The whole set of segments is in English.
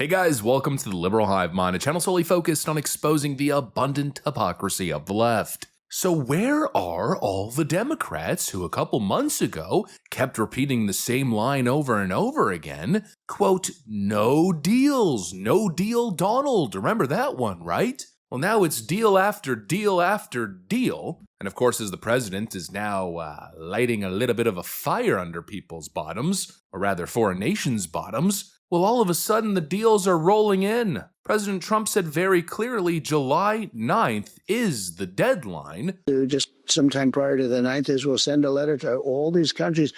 Hey guys, welcome to the Liberal Hive Mind, a channel solely focused on exposing the abundant hypocrisy of the left. So where are all the Democrats who a couple months ago kept repeating the same line over and over again? Quote, no deals, no deal Donald. Remember that one, right? Well, now it's deal after deal after deal. And of course, as the president is now lighting a little bit of a fire under people's bottoms, or rather foreign nations' bottoms, well, all of a sudden the deals are rolling in. President Trump said very clearly July 9th is the deadline. Just sometime prior to the 9th is we'll send a letter to all these countries.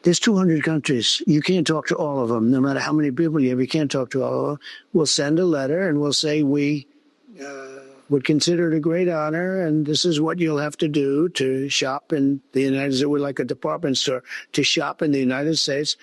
There's 200 countries. You can't talk to all of them, no matter how many people you have. You can't talk to all of them. We'll send a letter and we'll say we would consider it a great honor, and this is what you'll have to do to shop in the United States. We're like a department store, to shop in the United States.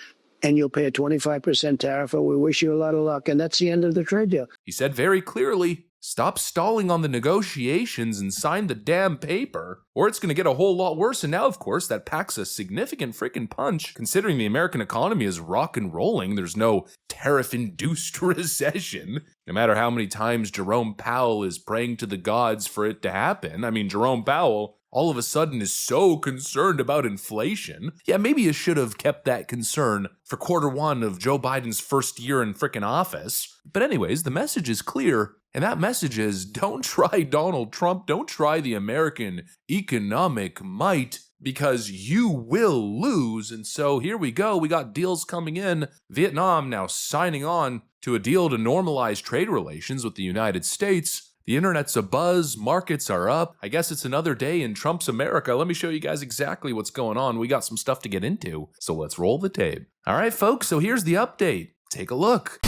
And you'll pay a 25% tariff, and we wish you a lot of luck. And that's the end of the trade deal. He said very clearly, stop stalling on the negotiations and sign the damn paper, or it's going to get a whole lot worse. And now, of course, that packs a significant freaking punch, considering the American economy is rock and rolling. There's no tariff-induced recession. No matter how many times Jerome Powell is praying to the gods for it to happen. I mean, Jerome Powell all of a sudden is so concerned about inflation. Yeah, maybe you should have kept that concern for Q1 of Joe Biden's first year in frickin' office. But anyways, the message is clear, and that message is don't try Donald Trump, don't try the American economic might, because you will lose. And so here we go, we got deals coming in. Vietnam now signing on to a deal to normalize trade relations with the United States. The internet's abuzz, markets are up. I guess it's another day in Trump's America. Let me show you guys exactly what's going on. We got some stuff to get into, so let's roll the tape. All right, folks, so here's the update. Take a look.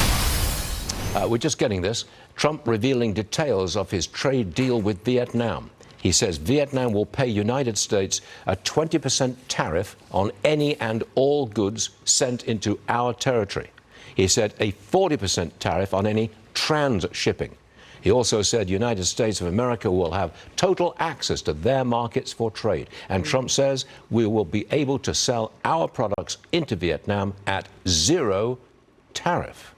We're just getting this. Trump revealing details of his trade deal with Vietnam. He says Vietnam will pay United States a 20% tariff on any and all goods sent into our territory. He said a 40% tariff on any transshipping. He also said United States of America will have total access to their markets for trade. And Trump says we will be able to sell our products into Vietnam at zero tariff.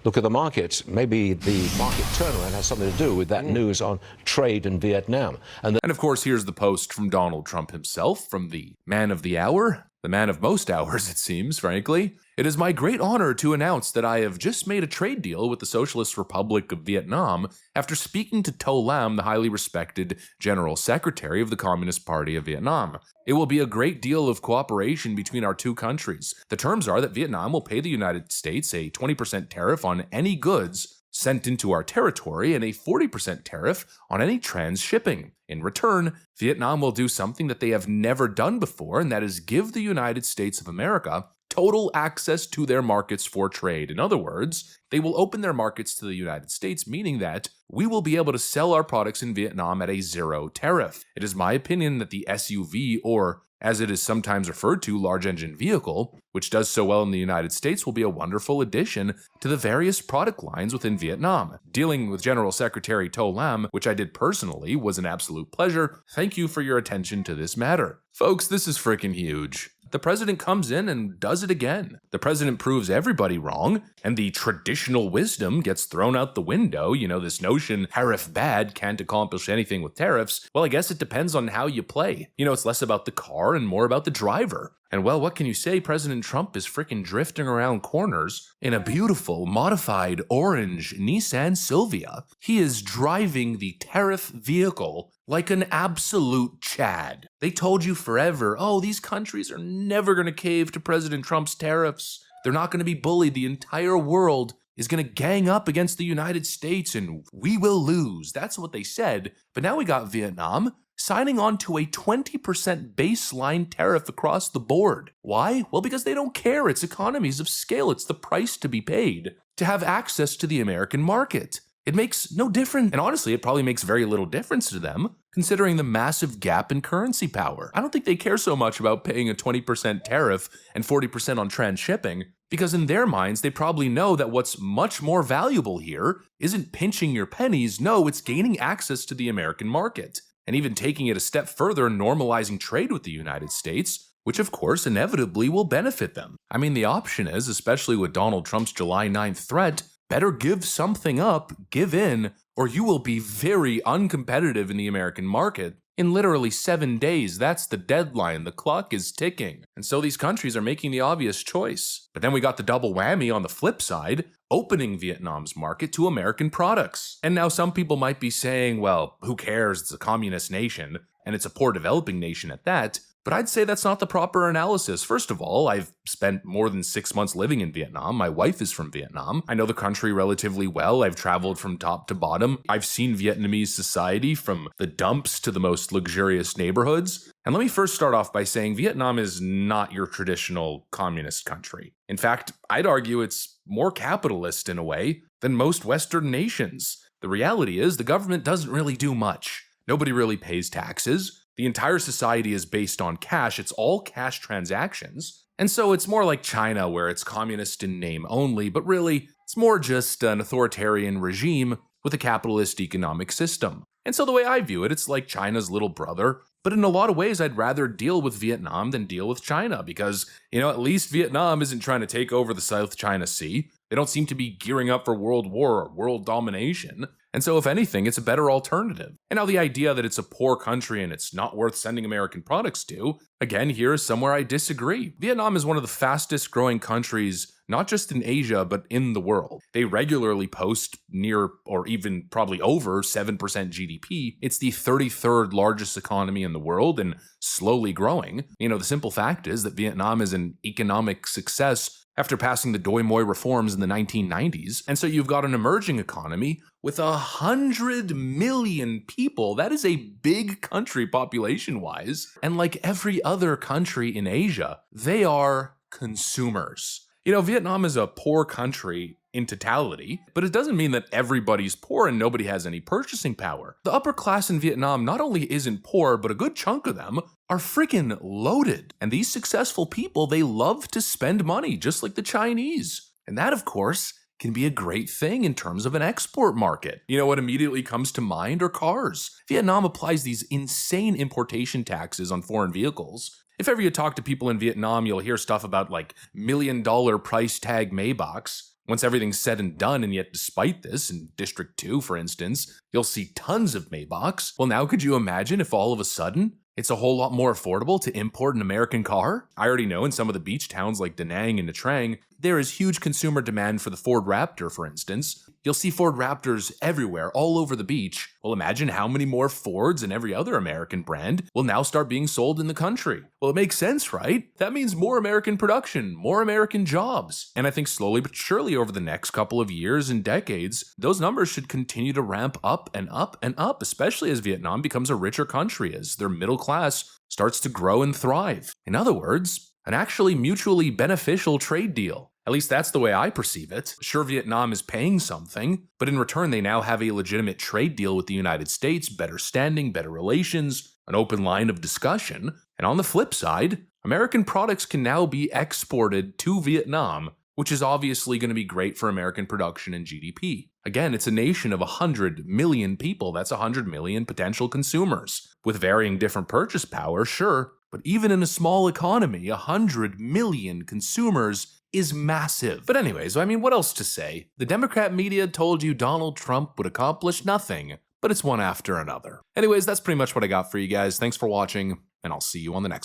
Look at the markets. Maybe the market turnaround has something to do with that news on trade in Vietnam. And of course, here's the post from Donald Trump himself, from the man of the hour. The man of most hours, it seems, frankly. It is my great honor to announce that I have just made a trade deal with the Socialist Republic of Vietnam after speaking to To Lam, the highly respected General Secretary of the Communist Party of Vietnam. It will be a great deal of cooperation between our two countries. The terms are that Vietnam will pay the United States a 20% tariff on any goods sent into our territory and a 40% tariff on any transshipping. In return, Vietnam will do something that they have never done before, and that is give the United States of America total access to their markets for trade. In other words, they will open their markets to the United States, meaning that we will be able to sell our products in Vietnam at a zero tariff. It is my opinion that the SUV, or as it is sometimes referred to, large engine vehicle, which does so well in the United States, will be a wonderful addition to the various product lines within Vietnam. Dealing with General Secretary To Lam, which I did personally, was an absolute pleasure. Thank you for your attention to this matter. Folks, this is freaking huge. The president comes in and does it again. The president proves everybody wrong, and the traditional wisdom gets thrown out the window. You know, this notion tariff bad can't accomplish anything with tariffs. Well, I guess it depends on how you play. You know, it's less about the car and more about the driver. And well, what can you say? President Trump is freaking drifting around corners in a beautiful, modified orange Nissan Silvia. He is driving the tariff vehicle like an absolute Chad. They told you forever, oh, these countries are never going to cave to President Trump's tariffs. They're not going to be bullied. The entire world is going to gang up against the United States and we will lose. That's what they said. But now we got Vietnam signing on to a 20% baseline tariff across the board. Why? Well, because they don't care. It's economies of scale. It's the price to be paid to have access to the American market. It makes no difference. And honestly, it probably makes very little difference to them, considering the massive gap in currency power. I don't think they care so much about paying a 20% tariff and 40% on transshipping, because in their minds, they probably know that what's much more valuable here isn't pinching your pennies. No, it's gaining access to the American market. And even taking it a step further and normalizing trade with the United States, which of course inevitably will benefit them. I mean, the option is, especially with Donald Trump's July 9th threat, better give something up, give in, or you will be very uncompetitive in the American market. In literally 7 days, that's the deadline. The clock is ticking. And so these countries are making the obvious choice. But then we got the double whammy on the flip side, opening Vietnam's market to American products. And now some people might be saying, well, who cares? It's a communist nation, and it's a poor developing nation at that. But I'd say that's not the proper analysis. First of all, I've spent more than 6 months living in Vietnam. My wife is from Vietnam. I know the country relatively well. I've traveled from top to bottom. I've seen Vietnamese society from the dumps to the most luxurious neighborhoods. And let me first start off by saying Vietnam is not your traditional communist country. In fact, I'd argue it's more capitalist in a way than most Western nations. The reality is the government doesn't really do much. Nobody really pays taxes. The entire society is based on cash. It's all cash transactions. And so it's more like China, where it's communist in name only, but really it's more just an authoritarian regime with a capitalist economic system. And so the way I view it, it's like China's little brother. But in a lot of ways, I'd rather deal with Vietnam than deal with China because, at least Vietnam isn't trying to take over the South China Sea. They don't seem to be gearing up for world war or world domination. And so if anything, it's a better alternative. And now the idea that it's a poor country and it's not worth sending American products to, again, here is somewhere I disagree. Vietnam is one of the fastest growing countries, not just in Asia, but in the world. They regularly post near or even probably over 7% GDP. It's the 33rd largest economy in the world and slowly growing. The simple fact is that Vietnam is an economic success after passing the Doi Moi reforms in the 1990s. And so you've got an emerging economy with 100 million people. That is a big country population-wise. And like every other country in Asia, they are consumers. Vietnam is a poor country in totality, but it doesn't mean that everybody's poor and nobody has any purchasing power. The upper class in Vietnam not only isn't poor, but a good chunk of them are freaking loaded. And these successful people, they love to spend money, just like the Chinese. And that, of course, can be a great thing in terms of an export market. What immediately comes to mind are cars. Vietnam applies these insane importation taxes on foreign vehicles. If ever you talk to people in Vietnam, you'll hear stuff about like $1 million price tag Maybachs. Once everything's said and done, and yet despite this, in District 2, for instance, you'll see tons of Maybachs. Well, now could you imagine if all of a sudden it's a whole lot more affordable to import an American car? I already know in some of the beach towns like Da Nang and Nha Trang, there is huge consumer demand for the Ford Raptor, for instance. You'll see Ford Raptors everywhere, all over the beach. Well, imagine how many more Fords and every other American brand will now start being sold in the country. Well, it makes sense, right? That means more American production, more American jobs. And I think slowly but surely over the next couple of years and decades, those numbers should continue to ramp up and up and up, especially as Vietnam becomes a richer country, as their middle class starts to grow and thrive. In other words, an actually mutually beneficial trade deal. At least that's the way I perceive it. Sure, Vietnam is paying something, but in return they now have a legitimate trade deal with the United States, better standing, better relations, an open line of discussion. And on the flip side, American products can now be exported to Vietnam, which is obviously going to be great for American production and GDP. Again, it's a nation of 100 million people. That's 100 million potential consumers. With varying different purchase power, sure, but even in a small economy, 100 million consumers is massive. But anyways, what else to say? The Democrat media told you Donald Trump would accomplish nothing, but it's one after another. Anyways, that's pretty much what I got for you guys. Thanks for watching, and I'll see you on the next one.